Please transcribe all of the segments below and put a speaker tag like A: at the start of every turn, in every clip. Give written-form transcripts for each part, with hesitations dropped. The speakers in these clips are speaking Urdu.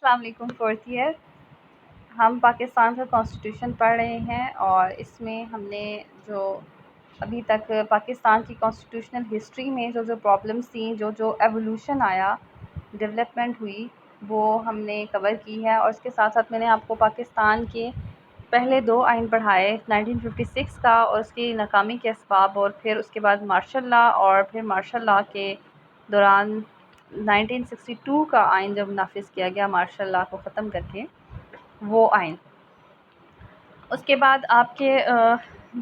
A: السلام علیکم. فورتھ ایئر ہم پاکستان کا کانسٹیٹیوشن پڑھ رہے ہیں اور اس میں ہم نے جو ابھی تک پاکستان کی کانسٹیٹیوشنل ہسٹری میں جو پرابلمس تھیں، جو ایولیوشن آیا، ڈیولپمنٹ ہوئی، وہ ہم نے کور کی ہے. اور اس کے ساتھ ساتھ میں نے آپ کو پاکستان کے پہلے 2 آئین پڑھائے، 1956 کا اور اس کی ناکامی کے اسباب، اور پھر اس کے بعد مارشل لا، اور پھر مارشل لا کے دوران 1962 کا آئین جب نافذ کیا گیا مارشل لا کو ختم کر کے، وہ آئین. اس کے بعد آپ کے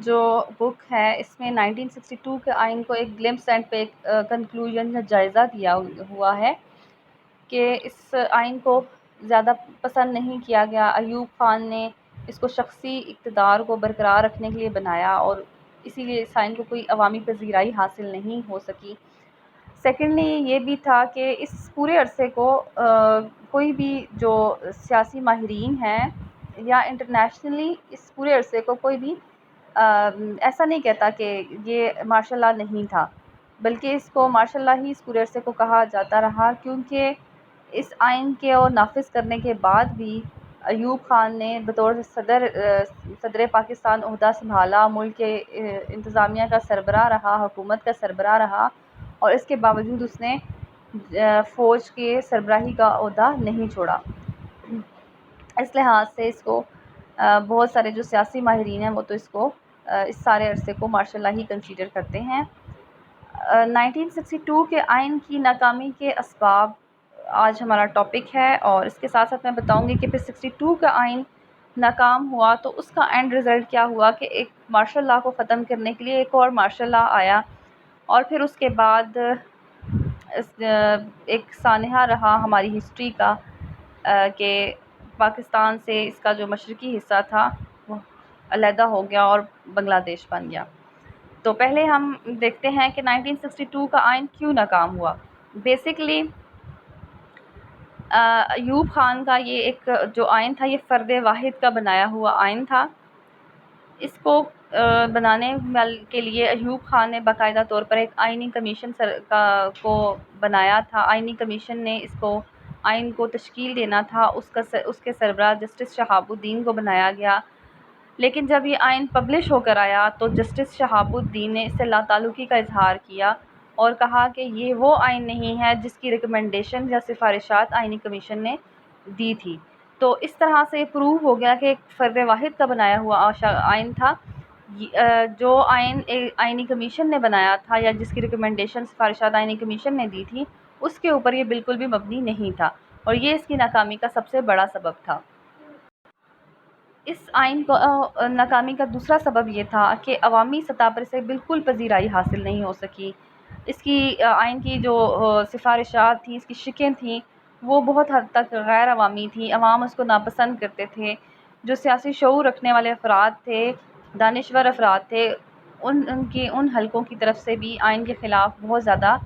A: جو بک ہے اس میں 1962 کے آئین کو ایک گلمپس اینڈ پہ ایک کنکلوژن کا جائزہ دیا ہوا ہے کہ اس آئین کو زیادہ پسند نہیں کیا گیا. ایوب خان نے اس کو شخصی اقتدار کو برقرار رکھنے کے لیے بنایا اور اسی لیے اس آئین کو کوئی عوامی پذیرائی حاصل نہیں ہو سکی. سیکنڈلی یہ بھی تھا کہ اس پورے عرصے کو کوئی بھی جو سیاسی ماہرین ہیں یا انٹرنیشنلی اس پورے عرصے کو کوئی بھی ایسا نہیں کہتا کہ یہ مارشل لا نہیں تھا، بلکہ اس کو مارشل لا ہی اس پورے عرصے کو کہا جاتا رہا، کیونکہ اس آئین کے اور نافذ کرنے کے بعد بھی ایوب خان نے بطور صدر پاکستان عہدہ سنبھالا، ملک کے انتظامیہ کا سربراہ رہا، حکومت کا سربراہ رہا، اور اس کے باوجود اس نے فوج کے سربراہی کا عہدہ نہیں چھوڑا. اس لحاظ سے اس کو بہت سارے جو سیاسی ماہرین ہیں وہ تو اس کو اس سارے عرصے کو مارشل لا ہی کنسیڈر کرتے ہیں. 1962 کے آئین کی ناکامی کے اسباب آج ہمارا ٹاپک ہے، اور اس کے ساتھ ساتھ میں بتاؤں گی کہ پھر 62 کا آئین ناکام ہوا تو اس کا اینڈ رزلٹ کیا ہوا کہ ایک مارشل لا کو ختم کرنے کے لیے ایک اور مارشل لا آیا، اور پھر اس کے بعد ایک سانحہ رہا ہماری ہسٹری کا کہ پاکستان سے اس کا جو مشرقی حصہ تھا وہ علیحدہ ہو گیا اور بنگلہ دیش بن گیا. تو پہلے ہم دیکھتے ہیں کہ 1962 کا آئین کیوں ناکام ہوا. بیسکلی ایوب خان کا یہ ایک جو آئین تھا یہ فرد واحد کا بنایا ہوا آئین تھا. اس کو بنانے کے لیے ایوب خان نے باقاعدہ طور پر ایک آئینی کمیشن کو بنایا تھا. آئینی کمیشن نے اس کو آئین کو تشکیل دینا تھا، اس کے سربراہ جسٹس شہاب الدین کو بنایا گیا. لیکن جب یہ آئین پبلش ہو کر آیا تو جسٹس شہاب الدین نے اس سے لا تعلقی کا اظہار کیا اور کہا کہ یہ وہ آئین نہیں ہے جس کی ریکمنڈیشن یا سفارشات آئینی کمیشن نے دی تھی. تو اس طرح سے یہ پروو ہو گیا کہ ایک فرد واحد کا بنایا ہوا آئین تھا. جو آئین آئینی کمیشن نے بنایا تھا یا جس کی ریکمنڈیشن سفارشات آئینی کمیشن نے دی تھی اس کے اوپر یہ بالکل بھی مبنی نہیں تھا، اور یہ اس کی ناکامی کا سب سے بڑا سبب تھا. اس آئین کو ناکامی کا دوسرا سبب یہ تھا کہ عوامی سطح پر اسے بالکل پذیرائی حاصل نہیں ہو سکی. اس کی آئین کی جو سفارشات تھیں، اس کی شقیں تھیں، وہ بہت حد تک غیر عوامی تھیں. عوام اس کو ناپسند کرتے تھے. جو سیاسی شعور رکھنے والے افراد تھے، دانشور افراد تھے، ان حلقوں کی طرف سے بھی آئین کے خلاف بہت زیادہ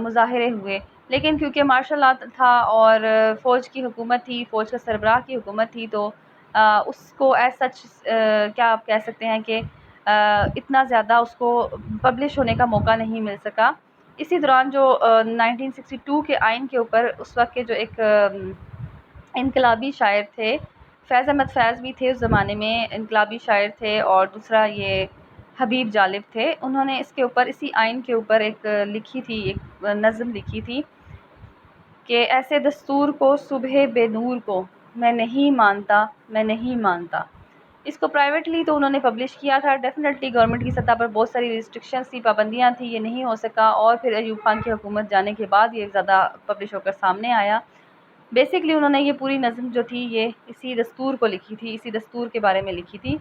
A: مظاہرے ہوئے. لیکن کیونکہ مارشل لا تھا اور فوج کی حکومت تھی، فوج کا سربراہ کی حکومت تھی، تو اس کو ایز سچ کیا آپ کہہ سکتے ہیں کہ اتنا زیادہ اس کو پبلش ہونے کا موقع نہیں مل سکا. اسی دوران جو 1962 کے آئین کے اوپر اس وقت کے جو ایک انقلابی شاعر تھے، فیض احمد فیض بھی تھے اس زمانے میں، انقلابی شاعر تھے، اور دوسرا یہ حبیب جالب تھے. انہوں نے اس کے اوپر اسی آئین کے اوپر ایک نظم لکھی تھی کہ ایسے دستور کو صبح بے نور کو میں نہیں مانتا، میں نہیں مانتا. اس کو پرائیویٹلی تو انہوں نے پبلش کیا تھا. ڈیفینیٹلی گورنمنٹ کی سطح پر بہت ساری ریسٹرکشنز تھی، پابندیاں تھیں، یہ نہیں ہو سکا، اور پھر ایوب خان کی حکومت جانے کے بعد یہ زیادہ پبلش ہو کر سامنے آیا. بیسکلی انہوں نے یہ پوری نظم جو تھی یہ اسی دستور کو لکھی تھی، اسی دستور کے بارے میں لکھی تھی.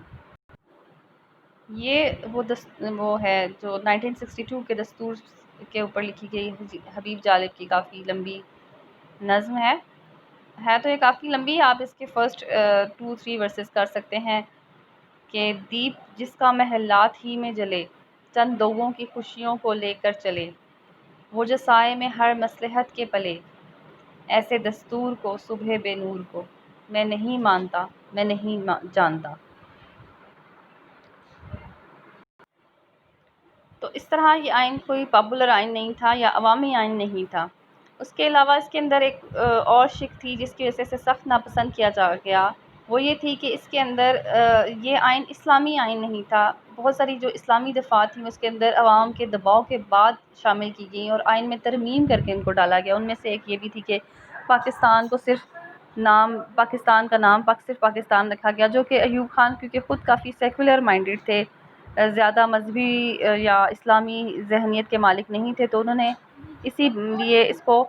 A: یہ وہ ہے جو 1962 کے دستور کے اوپر لکھی گئی حبیب جالب کی کافی لمبی نظم ہے. تو یہ کافی لمبی، آپ اس کے فرسٹ 2-3 ورسز کر سکتے ہیں کہ دیپ جس کا محلات ہی میں جلے، چند لوگوں کی خوشیوں کو لے کر چلے، وہ جو سائے میں ہر مصلحت کے پلے، ایسے دستور کو صبح بے نور کو میں نہیں مانتا، میں نہیں جانتا. تو اس طرح یہ آئین کوئی پاپولر آئین نہیں تھا یا عوامی آئین نہیں تھا. اس کے علاوہ اس کے اندر ایک اور شق تھی جس کی وجہ سے سخت ناپسند کیا جا گیا، وہ یہ تھی کہ اس کے اندر یہ آئین اسلامی آئین نہیں تھا۔ بہت ساری جو اسلامی دفعات تھیں اس کے اندر عوام کے دباؤ کے بعد شامل کی گئیں اور آئین میں ترمیم کر کے ان کو ڈالا گیا۔ ان میں سے ایک یہ بھی تھی کہ پاکستان کو صرف پاکستان کا نام صرف پاکستان رکھا گیا، جو کہ ایوب خان کیونکہ خود کافی سیکولر مائنڈڈ تھے، زیادہ مذہبی یا اسلامی ذہنیت کے مالک نہیں تھے، تو انہوں نے اسی لیے اس کو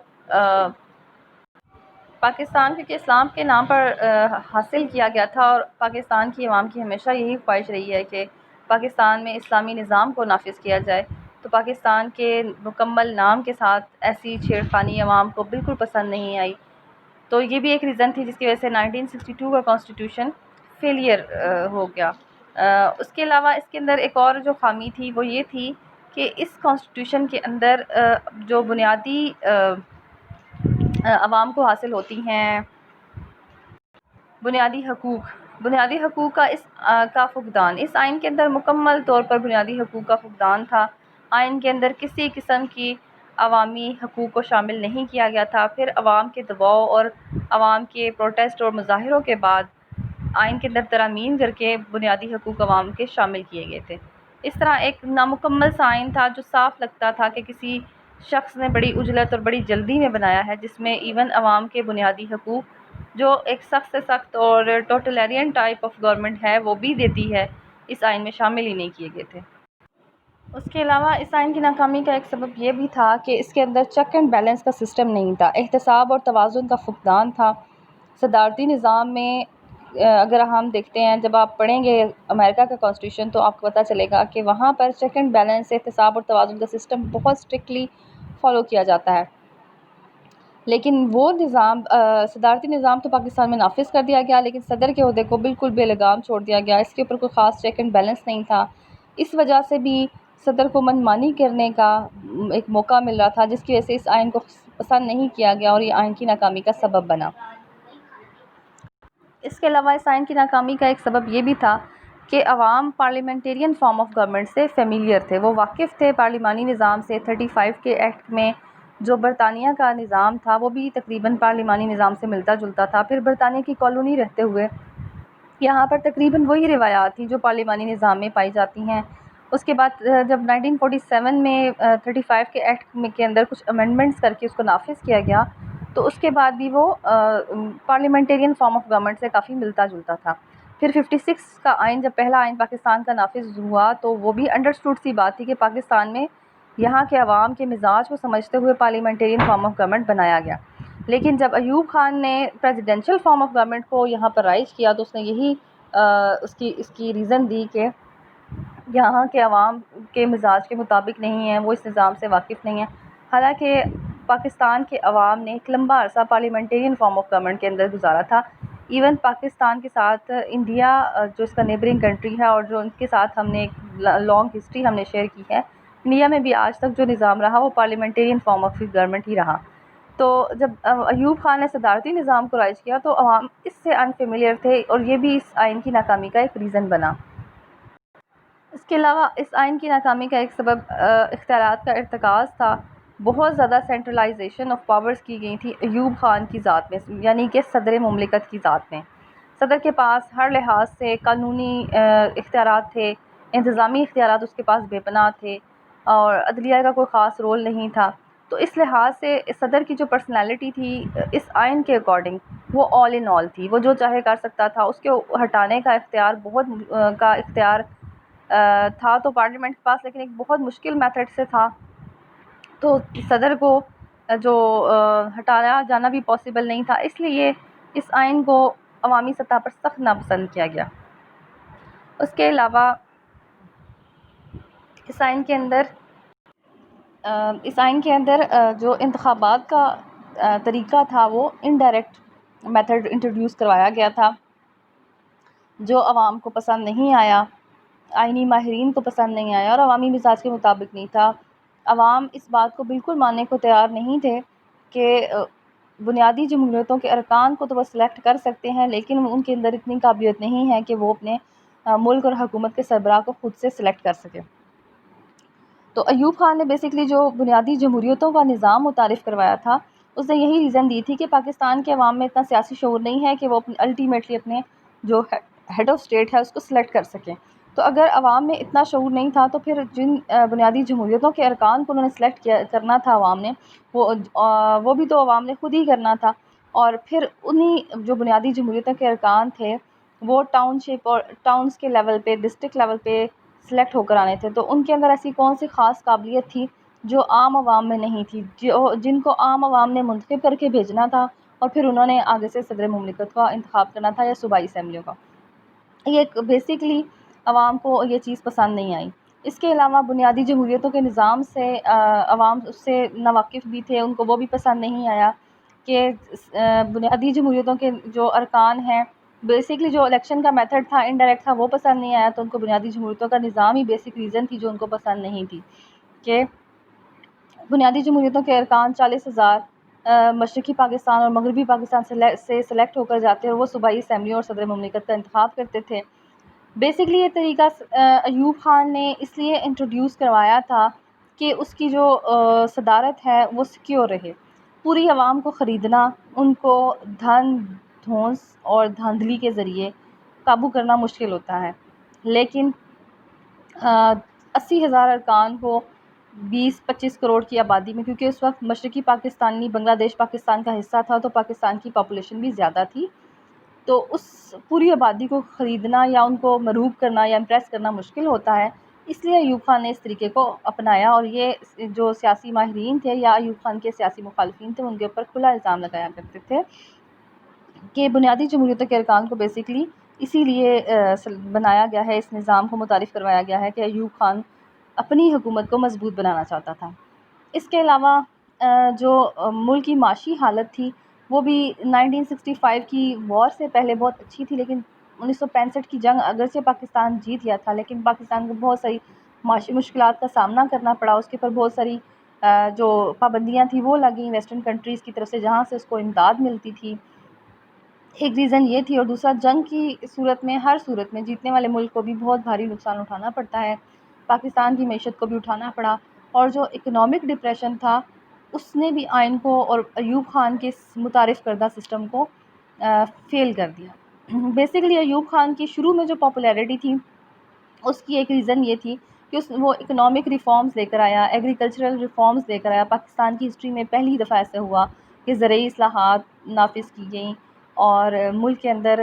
A: پاکستان کیونکہ اسلام کے نام پر حاصل کیا گیا تھا، اور پاکستان کی عوام کی ہمیشہ یہی خواہش رہی ہے کہ پاکستان میں اسلامی نظام کو نافذ کیا جائے، تو پاکستان کے مکمل نام کے ساتھ ایسی چھیڑخانی عوام کو بالکل پسند نہیں آئی۔ تو یہ بھی ایک ریزن تھی جس کی وجہ سے 1962 کا کانسٹیٹیوشن فیلئر ہو گیا۔ اس کے علاوہ اس کے اندر ایک اور جو خامی تھی وہ یہ تھی کہ اس کانسٹیٹیوشن کے اندر جو بنیادی عوام کو حاصل ہوتی ہیں بنیادی حقوق کا فقدان، اس آئین کے اندر مکمل طور پر بنیادی حقوق کا فقدان تھا۔ آئین کے اندر کسی قسم کی عوامی حقوق کو شامل نہیں کیا گیا تھا۔ پھر عوام کے دباؤ اور عوام کے پروٹیسٹ اور مظاہروں کے بعد آئین کے اندر ترامیم کر کے بنیادی حقوق عوام کے شامل کیے گئے تھے۔ اس طرح ایک نامکمل سا آئین تھا جو صاف لگتا تھا کہ کسی شخص نے بڑی عجلت اور بڑی جلدی میں بنایا ہے، جس میں ایون عوام کے بنیادی حقوق جو ایک سخت سے سخت اور ٹوٹلیرین ٹائپ آف گورنمنٹ ہے وہ بھی دیتی ہے، اس آئین میں شامل ہی نہیں کیے گئے تھے۔ اس کے علاوہ اس آئین کی ناکامی کا ایک سبب یہ بھی تھا کہ اس کے اندر چیک اینڈ بیلنس کا سسٹم نہیں تھا، احتساب اور توازن کا فقدان تھا۔ صدارتی نظام میں اگر ہم دیکھتے ہیں، جب آپ پڑھیں گے امریکہ کا کانسٹیٹیوشن تو آپ کو پتہ چلے گا کہ وہاں پر چیک اینڈ بیلنس، احتساب اور توازن کا سسٹم بہت اسٹرکٹلی فالو کیا جاتا ہے، لیکن وہ نظام صدارتی نظام تو پاکستان میں نافذ کر دیا گیا، لیکن صدر کے عہدے کو بالکل بے لگام چھوڑ دیا گیا، اس کے اوپر کوئی خاص چیک اینڈ بیلنس نہیں تھا۔ اس وجہ سے بھی صدر کو منمانی کرنے کا ایک موقع مل رہا تھا، جس کی وجہ سے اس آئین کو پسند نہیں کیا گیا اور یہ آئین کی ناکامی کا سبب بنا۔ اس کے علاوہ اس آئین کی ناکامی کا ایک سبب یہ بھی تھا کہ عوام پارلیمنٹیرین فارم آف گورنمنٹ سے فیملیئر تھے، وہ واقف تھے پارلیمانی نظام سے۔ 35 کے ایکٹ میں جو برطانیہ کا نظام تھا وہ بھی تقریباً پارلیمانی نظام سے ملتا جلتا تھا۔ پھر برطانیہ کی کالونی رہتے ہوئے یہاں پر تقریباً وہی روایات تھیں جو پارلیمانی نظام میں پائی جاتی ہیں۔ اس کے بعد جب 1947 میں 35 کے ایکٹ کے اندر کچھ امینڈمنٹس کر کے اس کو نافذ کیا گیا، تو اس کے بعد بھی وہ پارلیمنٹیرین فارم آف گورنمنٹ سے کافی ملتا جلتا تھا۔ پھر 56 کا آئین، جب پہلا آئین پاکستان کا نافذ ہوا تو وہ بھی انڈرسٹوڈ سی بات تھی کہ پاکستان میں یہاں کے عوام کے مزاج کو سمجھتے ہوئے پارلیمنٹیرین فارم آف گورنمنٹ بنایا گیا۔ لیکن جب ایوب خان نے پریزیڈینشل فارم آف گورنمنٹ کو یہاں پر رائج کیا تو اس نے یہی اس کی ریزن دی کہ یہاں کے عوام کے مزاج کے مطابق نہیں ہیں، وہ اس نظام سے واقف نہیں ہیں۔ حالانکہ پاکستان کے عوام نے ایک لمبا عرصہ پارلیمنٹیرین فارم آف گورنمنٹ کے اندر گزارا تھا۔ ایون پاکستان کے ساتھ انڈیا جو اس کا نیبرنگ کنٹری ہے اور جو ان کے ساتھ ہم نے ایک لانگ ہسٹری ہم نے شیئر کی ہے، انڈیا میں بھی آج تک جو نظام رہا وہ پارلیمنٹیرین فارم آف گورنمنٹ ہی رہا۔ تو جب ایوب خان نے صدارتی نظام کو رائج کیا تو عوام اس سے انفیملیئر تھے اور یہ بھی اس آئین کی ناکامی کا ایک ریزن بنا۔ اس کے علاوہ اس آئین کی ناکامی کا ایک سبب اختیارات کا ارتکاز تھا۔ بہت زیادہ سینٹرلائزیشن آف پاورز کی گئی تھی ایوب خان کی ذات میں، یعنی کہ صدر مملکت کی ذات میں۔ صدر کے پاس ہر لحاظ سے قانونی اختیارات تھے، انتظامی اختیارات اس کے پاس بے پناہ تھے، اور عدلیہ کا کوئی خاص رول نہیں تھا۔ تو اس لحاظ سے صدر کی جو پرسنالٹی تھی اس آئین کے اکارڈنگ وہ آل ان آل تھی، وہ جو چاہے کر سکتا تھا۔ اس کے ہٹانے کا اختیار تھا تو پارلیمنٹ کے پاس، لیکن ایک بہت مشکل میتھڈ سے تھا، تو صدر کو جو ہٹایا جانا بھی پاسبل نہیں تھا، اس لیے اس آئین کو عوامی سطح پر سخت ناپسند کیا گیا۔ اس کے علاوہ اس آئین کے اندر جو انتخابات کا طریقہ تھا وہ انڈائریکٹ میتھڈ انٹروڈیوس کروایا گیا تھا، جو عوام کو پسند نہیں آیا، آئینی ماہرین کو پسند نہیں آیا اور عوامی مزاج کے مطابق نہیں تھا۔ عوام اس بات کو بالکل ماننے کو تیار نہیں تھے کہ بنیادی جمہوریتوں کے ارکان کو تو وہ سلیکٹ کر سکتے ہیں، لیکن ان کے اندر اتنی قابلیت نہیں ہے کہ وہ اپنے ملک اور حکومت کے سربراہ کو خود سے سلیکٹ کر سکے۔ تو ایوب خان نے بیسکلی جو بنیادی جمہوریتوں کا نظام متعارف کروایا تھا اس نے یہی ریزن دی تھی کہ پاکستان کے عوام میں اتنا سیاسی شعور نہیں ہے کہ وہ الٹیمیٹلی اپنے جو ہیڈ آف اسٹیٹ ہے اس کو سلیکٹ کر سکیں. تو اگر عوام میں اتنا شعور نہیں تھا تو پھر جن بنیادی جمہوریتوں کے ارکان کو انہوں نے سلیکٹ کرنا تھا عوام نے، وہ بھی تو عوام نے خود ہی کرنا تھا. اور پھر انہی جو بنیادی جمہوریتوں کے ارکان تھے وہ ٹاؤن شپ اور ٹاؤنس کے لیول پہ، ڈسٹرکٹ لیول پہ سلیکٹ ہو کر آنے تھے. تو ان کے اندر ایسی کون سی خاص قابلیت تھی جو عام عوام میں نہیں تھی، جن کو عام عوام نے منتخب کر کے بھیجنا تھا اور پھر انہوں نے آگے سے صدر مملکت کا انتخاب کرنا تھا یا صوبائی اسمبلیوں کا. یہ بیسکلی عوام کو یہ چیز پسند نہیں آئی. اس کے علاوہ بنیادی جمہوریتوں کے نظام سے عوام اس سے ناواقف بھی تھے، ان کو وہ بھی پسند نہیں آیا کہ بنیادی جمہوریتوں کے جو ارکان ہیں، بیسکلی جو الیکشن کا میتھڈ تھا انڈائریکٹ تھا وہ پسند نہیں آیا. تو ان کو بنیادی جمہوریتوں کا نظام ہی بیسک ریزن تھی جو ان کو پسند نہیں تھی کہ بنیادی جمہوریتوں کے ارکان 40,000 مشرقی پاکستان اور مغربی پاکستان سے سلیکٹ ہو کر جاتے اور وہ صوبائی اسمبلیوں اور صدر مملکت کا انتخاب کرتے تھے. بیسکلی یہ طریقہ ایوب خان نے اس لیے انٹروڈیوس کروایا تھا کہ اس کی جو صدارت ہے وہ سیکیور رہے. پوری عوام کو خریدنا، ان کو دھن دھونس اور دھاندلی کے ذریعے قابو کرنا مشکل ہوتا ہے، لیکن 80,000 ارکان کو 20-25 کروڑ کی آبادی میں، کیونکہ اس وقت مشرقی پاکستانی بنگلہ دیش پاکستان کا حصہ تھا تو پاکستان کی پاپولیشن بھی زیادہ تھی، تو اس پوری آبادی کو خریدنا یا ان کو مرعوب کرنا یا امپریس کرنا مشکل ہوتا ہے. اس لیے ایوب خان نے اس طریقے کو اپنایا اور یہ جو سیاسی ماہرین تھے یا ایوب خان کے سیاسی مخالفین تھے ان کے اوپر کھلا الزام لگایا کرتے تھے کہ بنیادی جمہوریتوں کے ارکان کو بیسکلی اسی لیے بنایا گیا ہے، اس نظام کو متعارف کروایا گیا ہے کہ ایوب خان اپنی حکومت کو مضبوط بنانا چاہتا تھا. اس کے علاوہ جو ملک کی معاشی حالت تھی وہ بھی 1965 کی وار سے پہلے بہت اچھی تھی، لیکن 1965 کی جنگ اگرچہ پاکستان جیت گیا تھا لیکن پاکستان کو بہت ساری معاشی مشکلات کا سامنا کرنا پڑا. اس کے اوپر بہت ساری جو پابندیاں تھیں وہ لگیں ویسٹرن کنٹریز کی طرف سے جہاں سے اس کو امداد ملتی تھی. ایک ریزن یہ تھی، اور دوسرا جنگ کی صورت میں ہر صورت میں جیتنے والے ملک کو بھی بہت بھاری نقصان اٹھانا پڑتا ہے. پاکستان کی معیشت کو بھی اٹھانا پڑا اور جو اکنامک ڈپریشن تھا اس نے بھی آئین کو اور ایوب خان کے متعارف کردہ سسٹم کو فیل کر دیا. بیسکلی ایوب خان کی شروع میں جو پاپولیرٹی تھی اس کی ایک ریزن یہ تھی کہ وہ اکنامک ریفارمز لے کر آیا، ایگریکلچرل ریفارمز لے کر آیا. پاکستان کی ہسٹری میں پہلی دفعہ ایسے ہوا کہ زرعی اصلاحات نافذ کی گئیں اور ملک کے اندر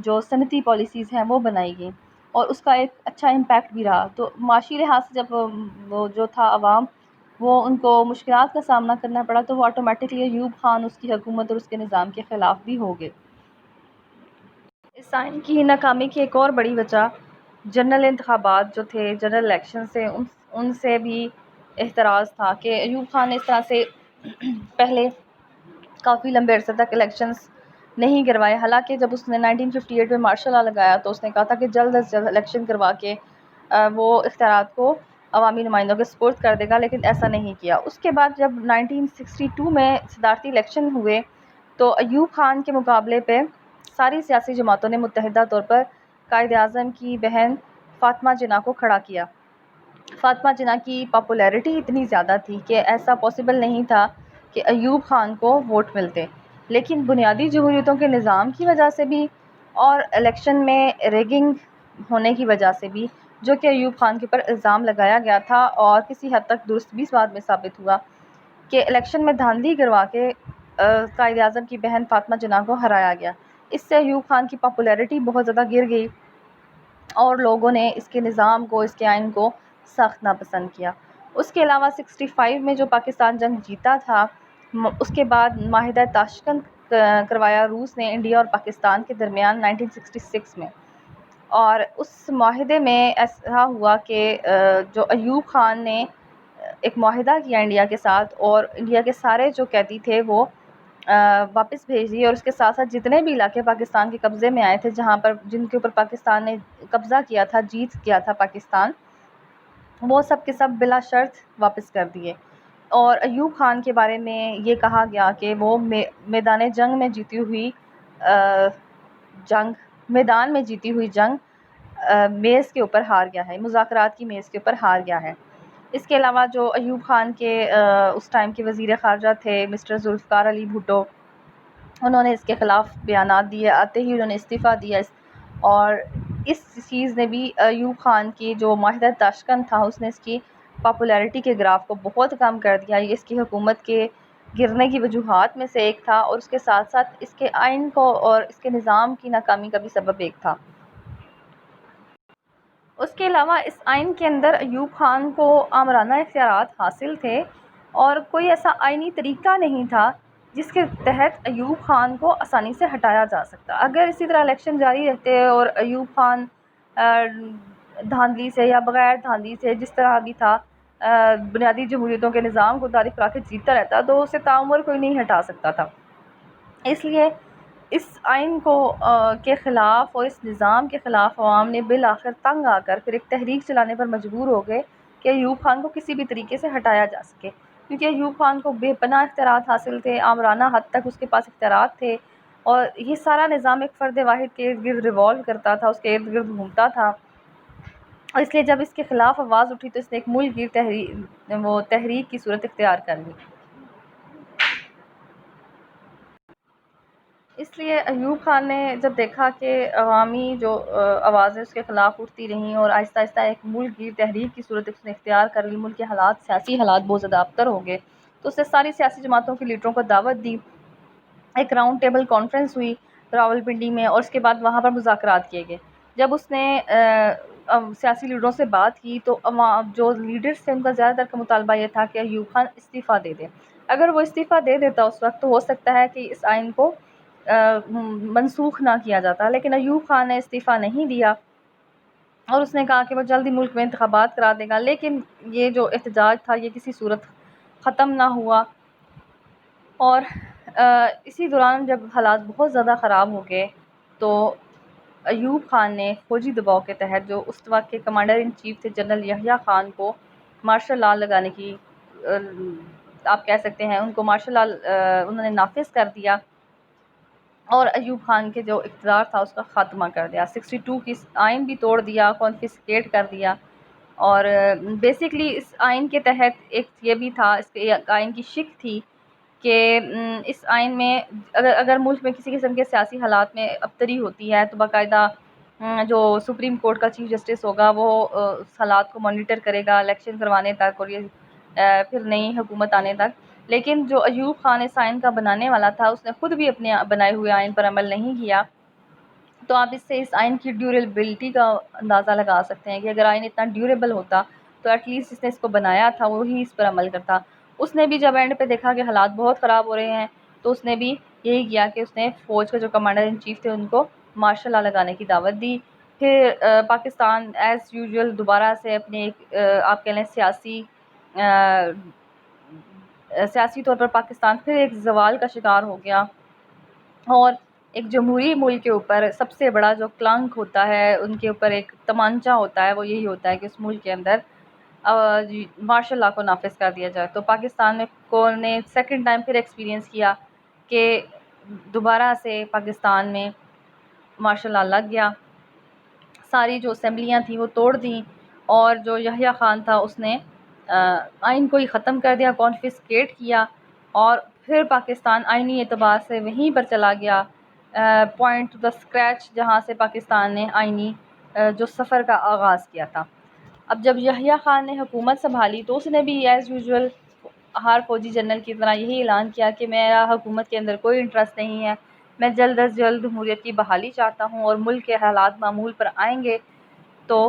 A: جو صنعتی پالیسیز ہیں وہ بنائی گئیں اور اس کا ایک اچھا امپیکٹ بھی رہا. تو معاشی لحاظ سے جب وہ جو تھا عوام وہ ان کو مشکلات کا سامنا کرنا پڑا تو وہ آٹومیٹکلی ایوب خان اس کی حکومت اور اس کے نظام کے خلاف بھی ہو گئے. اس آئین کی ناکامی کی ایک اور بڑی وجہ جنرل انتخابات جو تھے، جنرل الیکشن سے ان سے بھی احتراز تھا کہ ایوب خان نے اس طرح سے پہلے کافی لمبے عرصے تک الیکشنز نہیں کروائے. حالانکہ جب اس نے 1958 میں مارشل لا لگایا تو اس نے کہا تھا کہ جلد از جلد الیکشن کروا کے وہ اختیارات کو عوامی نمائندوں کے سپرد کر دے گا، لیکن ایسا نہیں کیا. اس کے بعد جب 1962 میں صدارتی الیکشن ہوئے تو ایوب خان کے مقابلے پہ ساری سیاسی جماعتوں نے متحدہ طور پر قائد اعظم کی بہن فاطمہ جناح کو کھڑا کیا. فاطمہ جناح کی پاپولیرٹی اتنی زیادہ تھی کہ ایسا پاسبل نہیں تھا کہ ایوب خان کو ووٹ ملتے، لیکن بنیادی جمہوریتوں کے نظام کی وجہ سے بھی اور الیکشن میں ریگنگ ہونے کی وجہ سے بھی جو کہ ایوب خان کے اوپر الزام لگایا گیا تھا اور کسی حد تک درست بھی اس بات میں ثابت ہوا کہ الیکشن میں دھاندلی کروا کے قائد اعظم کی بہن فاطمہ جناح کو ہرایا گیا. اس سے ایوب خان کی پاپولیرٹی بہت زیادہ گر گئی اور لوگوں نے اس کے نظام کو، اس کے آئین کو سخت ناپسند کیا. اس کے علاوہ 65 میں جو پاکستان جنگ جیتا تھا اس کے بعد معاہدہ تاشکند کروایا روس نے انڈیا اور پاکستان کے درمیان 1966 میں، اور اس معاہدے میں ایسا ہوا کہ جو ایوب خان نے ایک معاہدہ کیا انڈیا کے ساتھ اور انڈیا کے سارے جو قیدی تھے وہ واپس بھیج دیے، اور اس کے ساتھ ساتھ جتنے بھی علاقے پاکستان کے قبضے میں آئے تھے جن کے اوپر پاکستان نے قبضہ کیا تھا، جیت کیا تھا پاکستان، وہ سب کے سب بلا شرط واپس کر دیے. اور ایوب خان کے بارے میں یہ کہا گیا کہ وہ میدان جنگ میں جیتی ہوئی میز کے اوپر ہار گیا ہے، مذاکرات کی میز کے اوپر ہار گیا ہے. اس کے علاوہ جو ایوب خان کے اس ٹائم کے وزیر خارجہ تھے مسٹر ذوالفقار علی بھٹو، انہوں نے اس کے خلاف بیانات دیے، آتے ہی انہوں نے استعفیٰ دیا، اور اس چیز نے بھی ایوب خان کی جو معاہدہ تاشکند تھا اس نے اس کی پاپولیرٹی کے گراف کو بہت کم کر دیا۔ یہ اس کی حکومت کے گرنے کی وجوہات میں سے ایک تھا، اور اس کے ساتھ ساتھ اس کے آئین کو اور اس کے نظام کی ناکامی کا بھی سبب ایک تھا۔ اس کے علاوہ اس آئین کے اندر ایوب خان کو آمرانہ اختیارات حاصل تھے، اور کوئی ایسا آئینی طریقہ نہیں تھا جس کے تحت ایوب خان کو آسانی سے ہٹایا جا سکتا۔ اگر اسی طرح الیکشن جاری رہتے اور ایوب خان دھاندلی سے یا بغیر دھاندلی سے جس طرح بھی تھا بنیادی جمہوریتوں کے نظام کو تعریف کرا کے جیتتا رہتا، تو اسے تعمر کوئی نہیں ہٹا سکتا تھا۔ اس لیے اس آئین کو کے خلاف اور اس نظام کے خلاف عوام نے بالآخر تنگ آ کر پھر ایک تحریک چلانے پر مجبور ہو گئے کہ ایوب خان کو کسی بھی طریقے سے ہٹایا جا سکے، کیونکہ ایوب خان کو بے پناہ اختیارات حاصل تھے، آمرانہ حد تک اس کے پاس اختیارات تھے، اور یہ سارا نظام ایک فرد واحد کے ارد گرد ریوالو کرتا تھا، اس کے ارد گرد گھومتا تھا۔ اور اس لیے جب اس کے خلاف آواز اٹھی تو اس نے ایک ملک گیر تحریک کی صورت اختیار کر لی۔ اس لیے ایوب خان نے جب دیکھا کہ عوامی جو آوازیں اس کے خلاف اٹھتی رہیں اور آہستہ آہستہ ایک ملک گیر تحریک کی صورت اس نے اختیار کر لی، ملک کے حالات سیاسی حالات بہت زیادہ ابتر ہو گئے، تو اس نے ساری سیاسی جماعتوں کے لیڈروں کو دعوت دی، ایک راؤنڈ ٹیبل کانفرنس ہوئی راولپنڈی میں، اور اس کے بعد وہاں پر مذاکرات کیے گئے۔ جب اس نے سیاسی لیڈروں سے بات کی تو جو لیڈرز تھے ان کا زیادہ تر کا مطالبہ یہ تھا کہ ایوب خان استعفیٰ دے دے۔ اگر وہ استعفیٰ دے دیتا اس وقت تو ہو سکتا ہے کہ اس آئین کو منسوخ نہ کیا جاتا، لیکن ایوب خان نے استعفیٰ نہیں دیا، اور اس نے کہا کہ وہ جلدی ملک میں انتخابات کرا دے گا، لیکن یہ جو احتجاج تھا یہ کسی صورت ختم نہ ہوا۔ اور اسی دوران جب حالات بہت زیادہ خراب ہو گئے تو ایوب خان نے فوجی دباؤ کے تحت جو اس وقت کے کمانڈر ان چیف تھے جنرل یحییٰ خان کو مارشل لاء لگانے کی آپ کہہ سکتے ہیں ان کو مارشل لاء انہوں نے نافذ کر دیا، اور ایوب خان کے جو اقتدار تھا اس کا خاتمہ کر دیا۔ 62 کی آئین بھی توڑ دیا، کانفسکیٹ کر دیا، اور بیسکلی اس آئین کے تحت ایک یہ بھی تھا، اس کے آئین کی شک تھی کہ اس آئین میں اگر ملک میں کسی قسم کے سیاسی حالات میں ابتری ہوتی ہے تو باقاعدہ جو سپریم کورٹ کا چیف جسٹس ہوگا وہ اس حالات کو مانیٹر کرے گا الیکشن کروانے تک اور یہ پھر نئی حکومت آنے تک۔ لیکن جو ایوب خان اس آئین کا بنانے والا تھا اس نے خود بھی اپنے بنائے ہوئے آئین پر عمل نہیں کیا، تو آپ اس سے اس آئین کی ڈیوریبلٹی کا اندازہ لگا سکتے ہیں کہ اگر آئین اتنا ڈیوریبل ہوتا تو ایٹ لیسٹ اس نے اس کو بنایا تھا وہی اس پر عمل کرتا۔ اس نے بھی جب اینڈ پہ دیکھا کہ حالات بہت خراب ہو رہے ہیں تو اس نے بھی یہی کیا کہ اس نے فوج کا جو کمانڈر ان چیف تھے ان کو مارشل لاء لگانے کی دعوت دی۔ پھر پاکستان ایز یوزول دوبارہ سے اپنے ایک آپ کہہ لیں سیاسی طور پر پاکستان پھر ایک زوال کا شکار ہو گیا، اور ایک جمہوری ملک کے اوپر سب سے بڑا جو کلنک ہوتا ہے ان کے اوپر ایک تمانچہ ہوتا ہے وہ یہی ہوتا ہے کہ اس ملک کے اندر مارشل لاء کو نافذ کر دیا جائے۔ تو پاکستان نے سیکنڈ ٹائم پھر ایکسپیرینس کیا کہ دوبارہ سے پاکستان میں مارشل لاء لگ گیا، ساری جو اسمبلیاں تھیں وہ توڑ دیں، اور جو یحییٰ خان تھا اس نے آئین کو ہی ختم کر دیا، کانفسکیٹ کیا، اور پھر پاکستان آئینی اعتبار سے وہیں پر چلا گیا پوائنٹ ٹو دا اسکریچ جہاں سے پاکستان نے آئینی جو سفر کا آغاز کیا تھا۔ اب جب یحییٰ خان نے حکومت سنبھالی تو اس نے بھی ایز یوزول ہر فوجی جنرل کی طرح یہی اعلان کیا کہ میرا حکومت کے اندر کوئی انٹرسٹ نہیں ہے، میں جلد از جلد جمہوریت کی بحالی چاہتا ہوں، اور ملک کے حالات معمول پر آئیں گے تو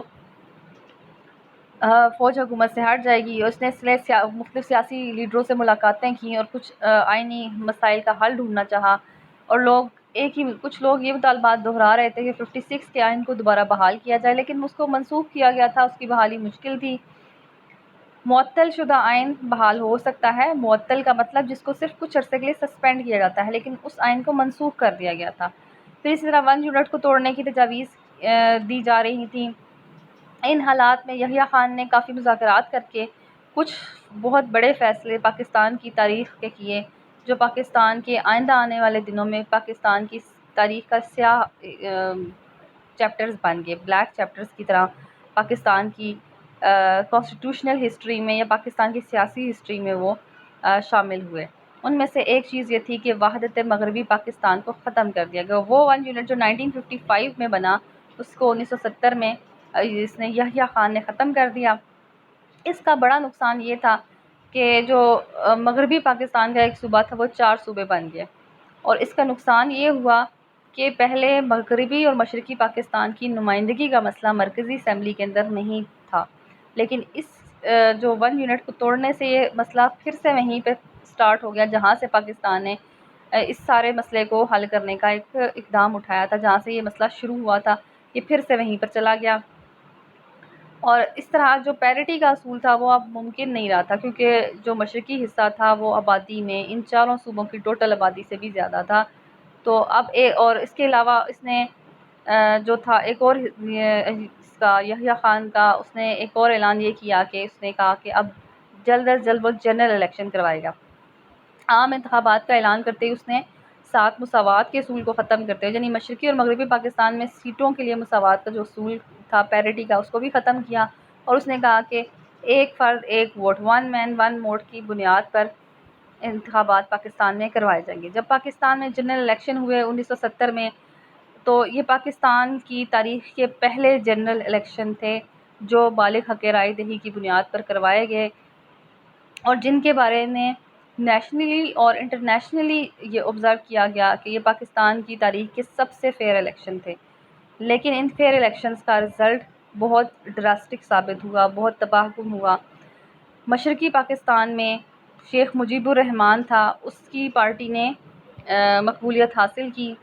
A: فوج حکومت سے ہٹ جائے گی۔ اور اس نے اس لیے مختلف سیاسی لیڈروں سے ملاقاتیں کیں اور کچھ آئینی مسائل کا حل ڈھونڈنا چاہا، اور کچھ لوگ یہ مطالبات دہرا رہے تھے کہ 56 کے آئین کو دوبارہ بحال کیا جائے، لیکن اس کو منسوخ کیا گیا تھا، اس کی بحالی مشکل تھی۔ معطل شدہ آئین بحال ہو سکتا ہے، معطل کا مطلب جس کو صرف کچھ عرصے کے لیے سسپینڈ کیا جاتا ہے، لیکن اس آئین کو منسوخ کر دیا گیا تھا۔ پھر اسی طرح 1 یونٹ کو توڑنے کی تجاویز دی جا رہی تھیں۔ ان حالات میں یحییٰ خان نے کافی مذاکرات کر کے کچھ بہت بڑے فیصلے پاکستان کی تاریخ کے کیے، جو پاکستان کے آئندہ آنے والے دنوں میں پاکستان کی تاریخ کا سیاہ چیپٹرز بن گئے، بلیک چیپٹرز کی طرح پاکستان کی کانسٹیٹیوشنل ہسٹری میں یا پاکستان کی سیاسی ہسٹری میں وہ شامل ہوئے۔ ان میں سے ایک چیز یہ تھی کہ وحدت مغربی پاکستان کو ختم کر دیا گیا۔ وہ 1 یونٹ جو 1955 میں بنا، اس کو 1970 میں اس نے یحییٰ خان نے ختم کر دیا۔ اس کا بڑا نقصان یہ تھا کہ جو مغربی پاکستان کا ایک صوبہ تھا وہ 4 صوبے بن گئے، اور اس کا نقصان یہ ہوا کہ پہلے مغربی اور مشرقی پاکستان کی نمائندگی کا مسئلہ مرکزی اسمبلی کے اندر نہیں تھا، لیکن اس جو 1 یونٹ کو توڑنے سے یہ مسئلہ پھر سے وہیں پہ سٹارٹ ہو گیا، جہاں سے پاکستان نے اس سارے مسئلے کو حل کرنے کا ایک اقدام اٹھایا تھا، جہاں سے یہ مسئلہ شروع ہوا تھا، یہ پھر سے وہیں پر چلا گیا۔ اور اس طرح جو پیرٹی کا اصول تھا وہ اب ممکن نہیں رہا تھا، کیونکہ جو مشرقی حصہ تھا وہ آبادی میں ان چاروں صوبوں کی ٹوٹل آبادی سے بھی زیادہ تھا۔ تو اب اور اس کے علاوہ اس نے جو تھا ایک اور اس کا یحییٰ خان کا اس نے ایک اور اعلان یہ کیا کہ اس نے کہا کہ اب جلد از جلد وہ جنرل الیکشن کروائے گا۔ عام انتخابات کا اعلان کرتے ہی اس نے 7 مساوات کے اصول کو ختم کرتے ہوئے، یعنی مشرقی اور مغربی پاکستان میں سیٹوں کے لیے مساوات کا جو اصول تھا پیرٹی کا، اس کو بھی ختم کیا، اور اس نے کہا کہ ایک فرد ایک ووٹ، 1 مین 1 ووٹ کی بنیاد پر انتخابات پاکستان میں کروائے جائیں گے۔ جب پاکستان میں جنرل الیکشن ہوئے 1970 میں، تو یہ پاکستان کی تاریخ کے پہلے جنرل الیکشن تھے جو بالغ حق رائے دہی کی بنیاد پر کروائے گئے، اور جن کے بارے میں نیشنلی اور انٹرنیشنلی یہ آبزرو کیا گیا کہ یہ پاکستان کی تاریخ کے سب سے فیئر الیکشن تھے۔ لیکن ان فیئر الیکشنز کا رزلٹ بہت ڈراسٹک ثابت ہوا، بہت تباہ کن ہوا۔ مشرقی پاکستان میں شیخ مجیب الرحمان تھا، اس کی پارٹی نے مقبولیت حاصل کی۔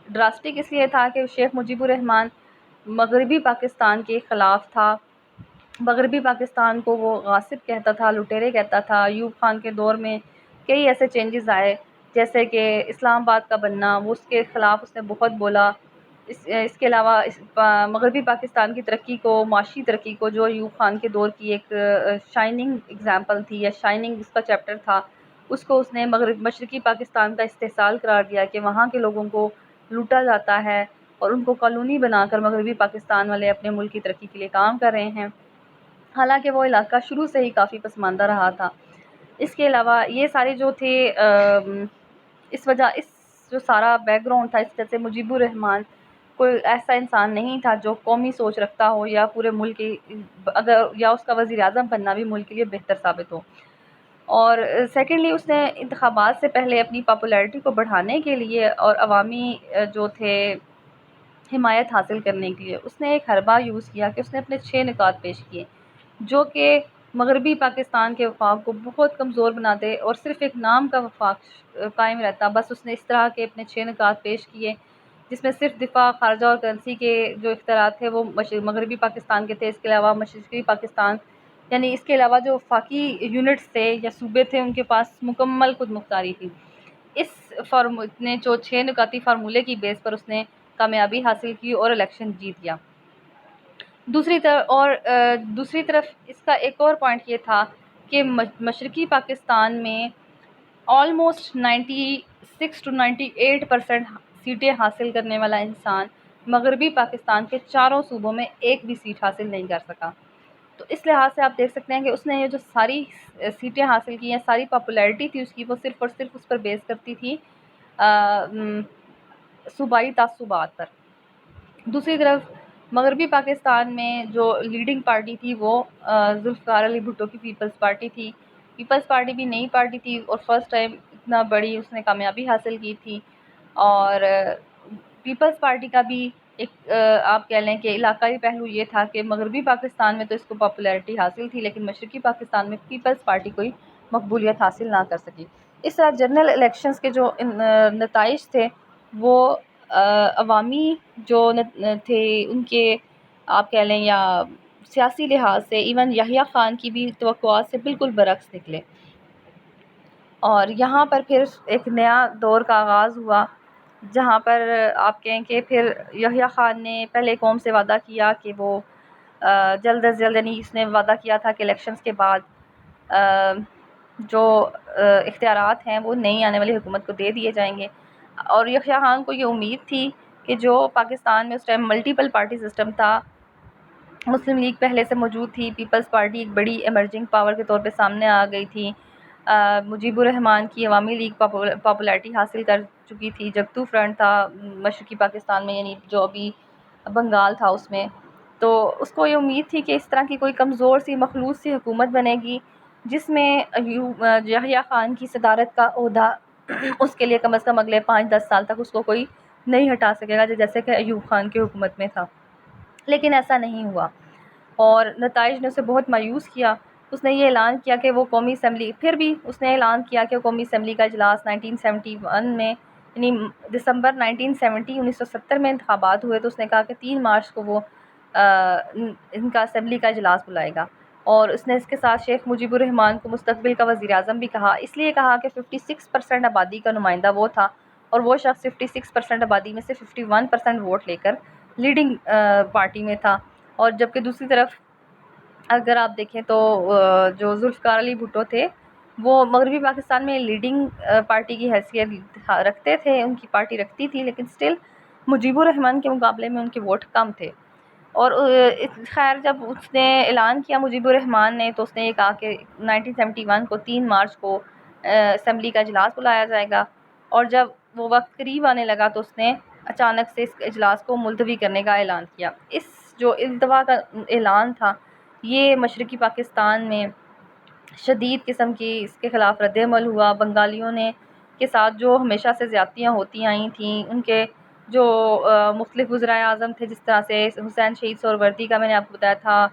A: ڈراسٹک اس لیے تھا کہ شیخ مجیب الرحمان مغربی پاکستان کے خلاف تھا، مغربی پاکستان کو وہ غاصب کہتا تھا، لٹیرے کہتا تھا۔ ایوب خان کے دور میں کئی ایسے چینجز آئے، جیسے کہ اسلام آباد کا بننا، وہ اس کے خلاف اس نے بہت بولا۔ اس کے علاوہ مغربی پاکستان کی ترقی کو، معاشی ترقی کو، جو ایوب خان کے دور کی ایک شائننگ اگزامپل تھی یا شائننگ اس کا چیپٹر تھا، اس کو اس نے مشرقی پاکستان کا استحصال قرار دیا کہ وہاں کے لوگوں کو لوٹا جاتا ہے اور ان کو کالونی بنا کر مغربی پاکستان والے اپنے ملک کی ترقی کے لیے کام کر رہے ہیں، حالانکہ وہ علاقہ شروع سے ہی کافی پسماندہ رہا تھا۔ اس کے علاوہ یہ سارے جو تھے اس جو سارا بیک گراؤنڈ تھا، اس وجہ سے مجیب الرحمان کوئی ایسا انسان نہیں تھا جو قومی سوچ رکھتا ہو یا پورے ملک کی یا اس کا وزیر اعظم بننا بھی ملک کے لیے بہتر ثابت ہو۔ اور سیکنڈلی اس نے انتخابات سے پہلے اپنی پاپولیرٹی کو بڑھانے کے لیے اور عوامی جو تھے حمایت حاصل کرنے کے لیے اس نے ایک حربہ یوز کیا کہ اس نے اپنے 6 نکات پیش کیے، جو کہ مغربی پاکستان کے وفاق کو بہت کمزور بناتے اور صرف ایک نام کا وفاق قائم رہتا۔ بس اس نے اس طرح کے اپنے 6 نکات پیش کیے، جس میں صرف دفاع، خارجہ اور کرنسی کے جو اختیارات تھے وہ مغربی پاکستان کے تھے۔ اس کے علاوہ مشرقی پاکستان، یعنی اس کے علاوہ جو وفاقی یونٹس تھے یا صوبے تھے، ان کے پاس مکمل خود مختاری تھی۔ اس نے جو 6 نکاتی فارمولے کی بیس پر اس نے کامیابی حاصل کی اور الیکشن جیت گیا۔ دوسری طرف اس کا ایک اور پوائنٹ یہ تھا کہ مشرقی پاکستان میں آلموسٹ 96 to 98% سیٹیں حاصل کرنے والا انسان مغربی پاکستان کے 4 صوبوں میں ایک بھی سیٹ حاصل نہیں کر سکا۔ تو اس لحاظ سے آپ دیکھ سکتے ہیں کہ اس نے یہ جو ساری سیٹیں حاصل کی ہیں، ساری پاپولیرٹی تھی اس کی، وہ صرف اور صرف اس پر بیس کرتی تھی صوبائی تعصبات پر۔ دوسری طرف مغربی پاکستان میں جو لیڈنگ پارٹی تھی وہ ذوالفقار علی بھٹو کی پیپلز پارٹی تھی۔ پیپلز پارٹی بھی نئی پارٹی تھی اور فرسٹ ٹائم اتنا بڑی اس نے کامیابی حاصل کی تھی، اور پیپلز پارٹی کا بھی ایک آپ کہہ لیں کہ علاقائی پہلو یہ تھا کہ مغربی پاکستان میں تو اس کو پاپولیرٹی حاصل تھی، لیکن مشرقی پاکستان میں پیپلز پارٹی کوئی مقبولیت حاصل نہ کر سکی۔ اس طرح جنرل الیکشنز کے جو نتائج تھے وہ عوامی جو تھے ان کے آپ کہہ لیں یا سیاسی لحاظ سے ایون یحییٰ خان کی بھی توقعات سے بالکل برعکس نکلے، اور یہاں پر پھر ایک نیا دور کا آغاز ہوا، جہاں پر آپ کہیں کہ پھر یحییٰ خان نے پہلے قوم سے وعدہ کیا کہ وہ جلد از جلد، یعنی اس نے وعدہ کیا تھا کہ الیکشنز کے بعد جو اختیارات ہیں وہ نئی آنے والی حکومت کو دے دیے جائیں گے، اور یحییٰ خان کو یہ امید تھی کہ جو پاکستان میں اس ٹائم ملٹیپل پارٹی سسٹم تھا، مسلم لیگ پہلے سے موجود تھی، پیپلز پارٹی ایک بڑی ایمرجنگ پاور کے طور پہ سامنے آ گئی تھی، مجیب الرحمان کی عوامی لیگ پاپولیرٹی حاصل کر چکی تھی، جگتو فرنٹ تھا مشرقی پاکستان میں، یعنی جو ابھی بنگال تھا اس میں، تو اس کو یہ امید تھی کہ اس طرح کی کوئی کمزور سی مخلوط سی حکومت بنے گی جس میں یحییٰ خان کی صدارت کا عہدہ اس کے لیے کم از کم اگلے 5-10 سال تک اس کو کوئی نہیں ہٹا سکے گا، جیسے کہ ایوب خان کی حکومت میں تھا۔ لیکن ایسا نہیں ہوا اور نتائج نے اسے بہت مایوس کیا۔ اس نے یہ اعلان کیا کہ وہ قومی اسمبلی، پھر بھی اس نے اعلان کیا کہ قومی اسمبلی کا اجلاس 1971 میں، یعنی دسمبر 1970 میں انتخابات ہوئے، تو اس نے کہا کہ 3 مارچ کو وہ ان کا اسمبلی کا اجلاس بلائے گا، اور اس نے اس کے ساتھ شیخ مجیب الرحمان کو مستقبل کا وزیر اعظم بھی کہا، اس لیے کہا کہ 56% آبادی کا نمائندہ وہ تھا، اور وہ شخص 56% آبادی میں سے 51% ووٹ لے کر لیڈنگ پارٹی میں تھا۔ اور جبکہ دوسری طرف اگر آپ دیکھیں تو جو ذوالفقار علی بھٹو تھے وہ مغربی پاکستان میں لیڈنگ پارٹی کی حیثیت رکھتے تھے، ان کی پارٹی رکھتی تھی، لیکن سٹل مجیب الرحمان کے مقابلے میں ان کے ووٹ کم تھے۔ اور خیر جب اس نے اعلان کیا مجیب الرحمان نے، تو اس نے یہ کہا کہ 1971 کو 3 مارچ کو اسمبلی کا اجلاس بلایا جائے گا، اور جب وہ وقت قریب آنے لگا تو اس نے اچانک سے اس اجلاس کو ملتوی کرنے کا اعلان کیا۔ اس جو التوا کا اعلان تھا یہ مشرقی پاکستان میں شدید قسم کی اس کے خلاف رد عمل ہوا۔ بنگالیوں نے کے ساتھ جو ہمیشہ سے زیادتیاں ہوتی آئی تھیں، ان کے جو مختلف وزرائے اعظم تھے، جس طرح سے حسین شہید سہروردی کا میں نے آپ کو بتایا تھا،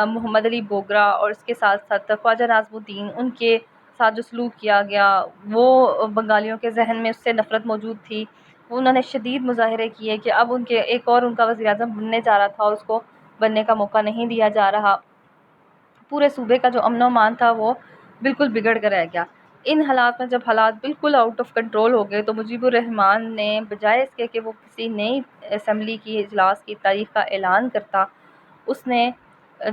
A: محمد علی بوگرا، اور اس کے ساتھ ساتھ خواجہ ناظم الدین، ان کے ساتھ جو سلوک کیا گیا وہ بنگالیوں کے ذہن میں اس سے نفرت موجود تھی۔ انہوں نے شدید مظاہرے کیے کہ اب ان کے ایک اور ان کا وزیر اعظم بننے جا رہا تھا اور اس کو بننے کا موقع نہیں دیا جا رہا۔ پورے صوبے کا جو امن و امان تھا وہ بالکل بگڑ کر رہ گیا۔ ان حالات میں جب حالات بالکل آؤٹ آف کنٹرول ہو گئے تو مجیب الرحمان نے بجائے اس کے کہ وہ کسی نئی اسمبلی کی اجلاس کی تاریخ کا اعلان کرتا، اس نے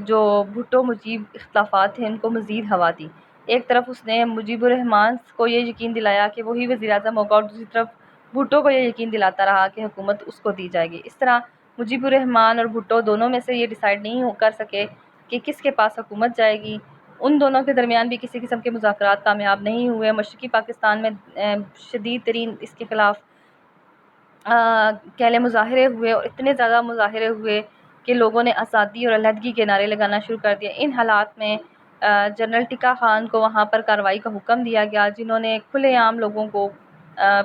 A: جو بھٹو مجیب اختلافات تھے ان کو مزید ہوا دی۔ ایک طرف اس نے مجیب الرحمان کو یہ یقین دلایا کہ وہی وزیر اعظم ہوگا، اور دوسری طرف بھٹو کو یہ یقین دلاتا رہا کہ حکومت اس کو دی جائے گی۔ اس طرح مجیب الرحمان اور بھٹو دونوں میں سے یہ ڈیسائیڈ نہیں کر سکے کہ کس کے پاس حکومت جائے گی۔ ان دونوں کے درمیان بھی کسی قسم کے مذاکرات کامیاب نہیں ہوئے۔ مشرقی پاکستان میں شدید ترین اس کے خلاف کہلے مظاہرے ہوئے، اور اتنے زیادہ مظاہرے ہوئے کہ لوگوں نے آزادی اور علیحدگی کے نعرے لگانا شروع کر دیا۔ ان حالات میں جنرل ٹکا خان کو وہاں پر کارروائی کا حکم دیا گیا، جنہوں نے کھلے عام لوگوں کو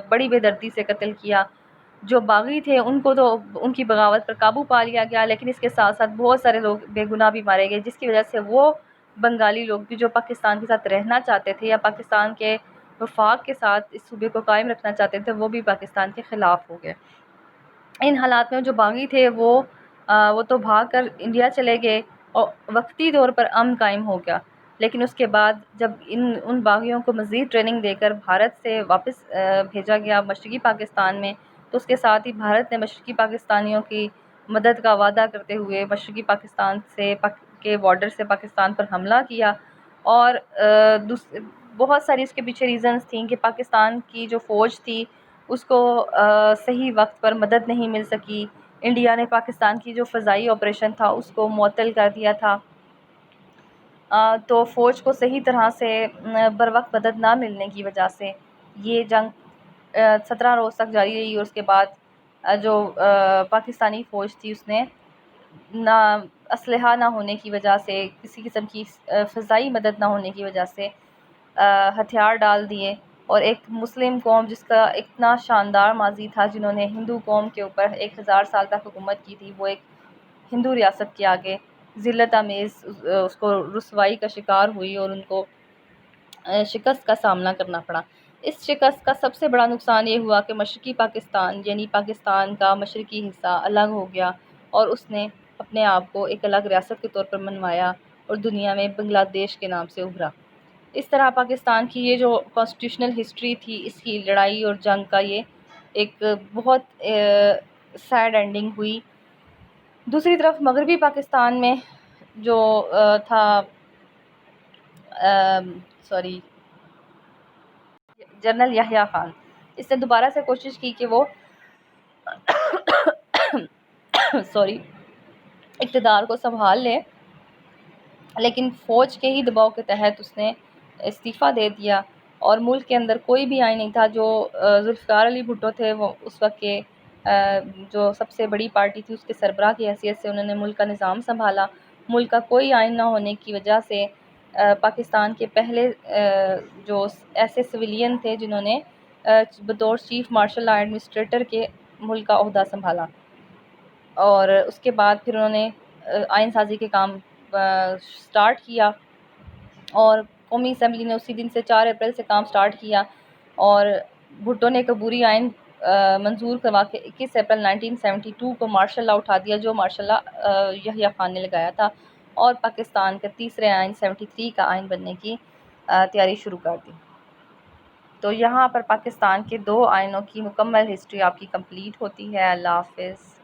A: بڑی بے دردی سے قتل کیا۔ جو باغی تھے ان کو تو ان کی بغاوت پر قابو پا لیا گیا، لیکن اس کے ساتھ ساتھ بہت سارے لوگ بے گناہ بھی مارے گئے، جس کی وجہ سے وہ بنگالی لوگ بھی جو پاکستان کے ساتھ رہنا چاہتے تھے یا پاکستان کے وفاق کے ساتھ اس صوبے کو قائم رکھنا چاہتے تھے، وہ بھی پاکستان کے خلاف ہو گئے۔ ان حالات میں جو باغی تھے وہ تو بھاگ کر انڈیا چلے گئے اور وقتی طور پر امن قائم ہو گیا، لیکن اس کے بعد جب ان باغیوں کو مزید ٹریننگ دے کر بھارت سے واپس بھیجا گیا مشرقی پاکستان میں، تو اس کے ساتھ ہی بھارت نے مشرقی پاکستانیوں کی مدد کا وعدہ کرتے ہوئے مشرقی پاکستان سے کے بارڈر سے پاکستان پر حملہ کیا، اور بہت ساری اس کے پیچھے ریزنز تھیں کہ پاکستان کی جو فوج تھی اس کو صحیح وقت پر مدد نہیں مل سکی۔ انڈیا نے پاکستان کی جو فضائی آپریشن تھا اس کو معطل کر دیا تھا، تو فوج کو صحیح طرح سے بروقت مدد نہ ملنے کی وجہ سے یہ جنگ 17 روز تک جاری رہی، اور اس کے بعد جو پاکستانی فوج تھی اس نے نہ اسلحہ نہ ہونے کی وجہ سے، کسی قسم کی فضائی مدد نہ ہونے کی وجہ سے ہتھیار ڈال دیے، اور ایک مسلم قوم جس کا اتنا شاندار ماضی تھا، جنہوں نے ہندو قوم کے اوپر 1000 سال تک حکومت کی تھی، وہ ایک ہندو ریاست کے آگے ذلت آمیز اس کو رسوائی کا شکار ہوئی اور ان کو شکست کا سامنا کرنا پڑا۔ اس شکست کا سب سے بڑا نقصان یہ ہوا کہ مشرقی پاکستان یعنی پاکستان کا مشرقی حصہ الگ ہو گیا، اور اس نے اپنے آپ کو ایک الگ ریاست کے طور پر منوایا اور دنیا میں بنگلہ دیش کے نام سے ابھرا۔ اس طرح پاکستان کی یہ جو کانسٹیٹیوشنل ہسٹری تھی، اس کی لڑائی اور جنگ کا یہ ایک بہت سیڈ اینڈنگ ہوئی۔ دوسری طرف مغربی پاکستان میں جو تھا جنرل یحییٰ خان، اس نے دوبارہ سے کوشش کی کہ وہ اقتدار کو سنبھال لے، لیکن فوج کے ہی دباؤ کے تحت اس نے استعفیٰ دے دیا، اور ملک کے اندر کوئی بھی آئین نہیں تھا۔ جو ذوالفقار علی بھٹو تھے، وہ اس وقت کے جو سب سے بڑی پارٹی تھی، اس کے سربراہ کی حیثیت سے انہوں نے ملک کا نظام سنبھالا۔ ملک کا کوئی آئین نہ ہونے کی وجہ سے پاکستان کے پہلے جو ایسے سویلین تھے جنہوں نے بطور چیف مارشل لا ایڈمنسٹریٹر کے ملک کا عہدہ سنبھالا، اور اس کے بعد پھر انہوں نے آئین سازی کے کام سٹارٹ کیا، اور قومی اسمبلی نے اسی دن سے 4 اپریل سے کام سٹارٹ کیا، اور بھٹو نے ایک عبوری آئین منظور کروا کے 21 اپریل 1972 کو مارشل لا اٹھا دیا، جو مارشل لا یحییٰ خان نے لگایا تھا، اور پاکستان کا تیسرے آئین 73 کا آئین بننے کی تیاری شروع کر دی۔ تو یہاں پر پاکستان کے 2 آئینوں کی مکمل ہسٹری آپ کی کمپلیٹ ہوتی ہے۔ اللہ حافظ۔